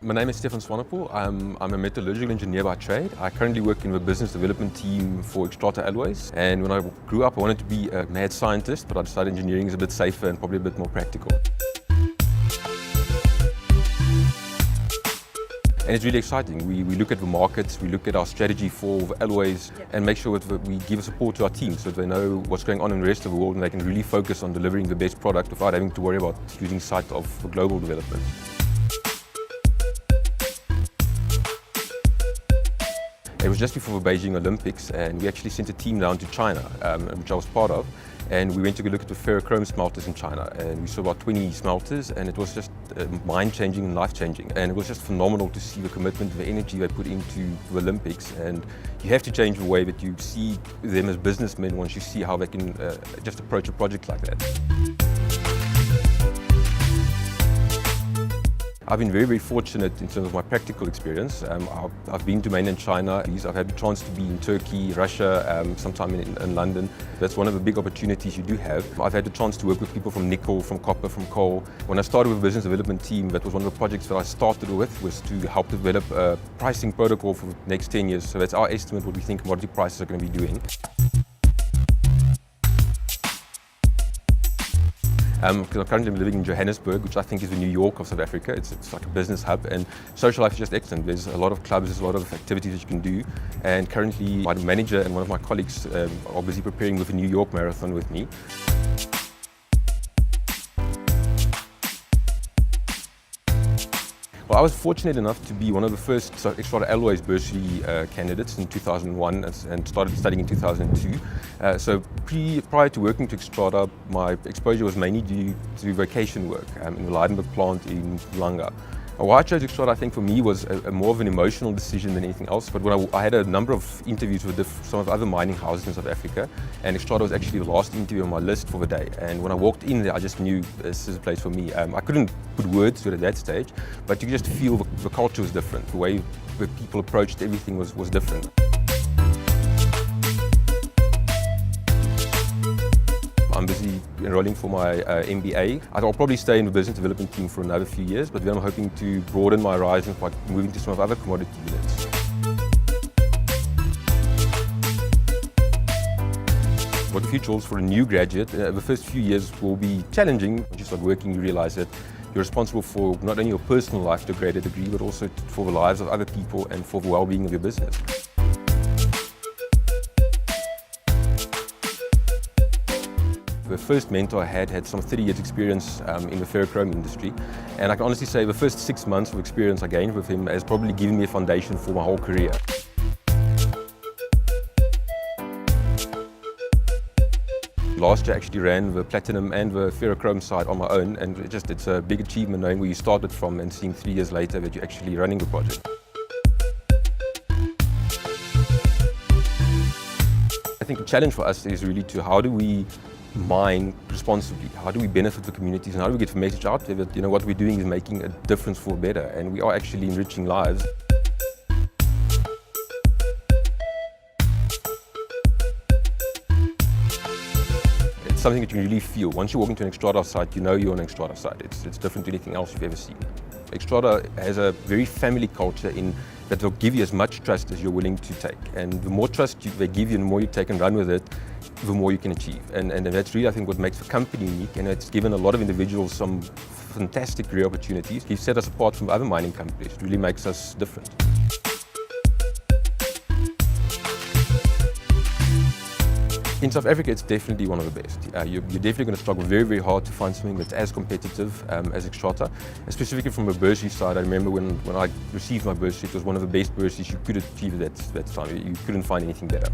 My name is Stephan Swanepoel. I'm a metallurgical engineer by trade. I currently work in the business development team for Xstrata Alloys. And when I grew up, I wanted to be a mad scientist, but I decided engineering is a bit safer and probably a bit more practical. And it's really exciting. We look at the markets, we look at our strategy for the alloys and make sure that we give support to our team so that they know what's going on in the rest of the world and they can really focus on delivering the best product without having to worry about losing sight of the global development. It was just before the Beijing Olympics, and we actually sent a team down to China, which I was part of, and we went to go look at the ferrochrome smelters in China, and we saw about 20 smelters, and it was just mind-changing and life-changing, and it was just phenomenal to see the commitment and the energy they put into the Olympics. And you have to change the way that you see them as businessmen once you see how they can just approach a project like that. I've been very, very fortunate in terms of my practical experience. I've been to mainland China. I've had the chance to be in Turkey, Russia, sometime in London. That's one of the big opportunities you do have. I've had the chance to work with people from nickel, from copper, from coal. When I started with the business development team, that was one of the projects that I started with, was to help develop a pricing protocol for the next 10 years. So that's our estimate what we think commodity prices are going to be doing. I'm currently living in Johannesburg, which I think is the New York of South Africa. It's like a business hub, and social life is just excellent. There's a lot of clubs, there's a lot of activities that you can do. And currently, my manager and one of my colleagues are busy preparing with a New York marathon with me. Well, I was fortunate enough to be one of the first Xstrata Alloys bursary candidates in 2001 and started studying in 2002. So prior to working to Xstrata, my exposure was mainly due to vocation work in the Leidenburg plant in Langa. Why I chose Xstrata, I think for me, was a more of an emotional decision than anything else. But when I had a number of interviews with some of the other mining houses in South Africa, and Xstrata was actually the last interview on my list for the day. And when I walked in there, I just knew this is a place for me. I couldn't put words to it at that stage, but you could just feel the culture was different. The way the people approached everything was different. I'm busy enrolling for my MBA. I'll probably stay in the business development team for another few years, but then I'm hoping to broaden my horizons by moving to some of other commodity units. What the future holds for a new graduate, the first few years will be challenging. Once you start working, you realize that you're responsible for not only your personal life to a greater degree, but also for the lives of other people and for the well-being of your business. The first mentor I had some 30 years experience in the ferrochrome industry, and I can honestly say the first 6 months of experience I gained with him has probably given me a foundation for my whole career. Last year I actually ran the platinum and the ferrochrome side on my own, and it's a big achievement knowing where you started from and seeing 3 years later that you're actually running the project. I think the challenge for us is really to how do we mine responsibly, how do we benefit the communities, and how do we get the message out there that what we're doing is making a difference for better, and we are actually enriching lives. It's something that you really feel. Once you walk into an Xstrata site, you know you're on an Xstrata site. It's different to anything else you've ever seen. Xstrata has a very family culture in that they'll give you as much trust as you're willing to take. And the more trust they give you and the more you take and run with it, the more you can achieve. And that's really, I think, what makes the company unique. And it's given a lot of individuals some fantastic career opportunities. It's set us apart from other mining companies. It really makes us different. In South Africa, it's definitely one of the best. You're definitely going to struggle very, very hard to find something that's as competitive as Xstrata. Specifically from a bursary side, I remember when I received my bursary, it was one of the best bursaries you could achieve at that time. You couldn't find anything better.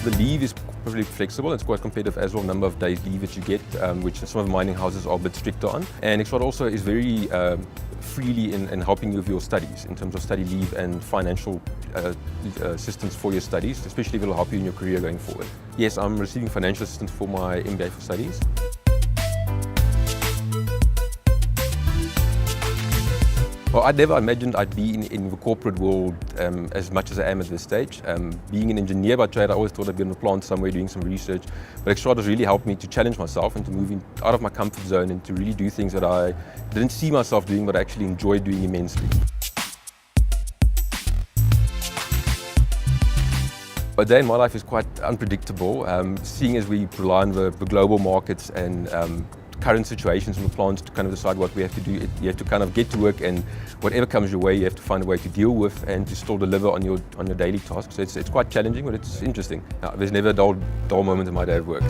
The leave is probably flexible. It's quite competitive as well, number of days leave that you get, which some of the mining houses are a bit stricter on. And Xstrata also is very freely in helping you with your studies, in terms of study leave and financial assistance for your studies, especially if it will help you in your career going forward. Yes, I'm receiving financial assistance for my MBA for studies. Well, I never imagined I'd be in the corporate world as much as I am at this stage. Being an engineer by trade, I always thought I'd be in the plant somewhere doing some research. But Xstrata's really helped me to challenge myself and to move out of my comfort zone and to really do things that I didn't see myself doing, but I actually enjoyed doing immensely. A day in my life is quite unpredictable, seeing as we rely on the global markets and current situations in the plants to kind of decide what we have to do. You have to kind of get to work, and whatever comes your way, you have to find a way to deal with and to still deliver on your daily tasks. So it's quite challenging, but it's interesting. There's never a dull moment in my day of work.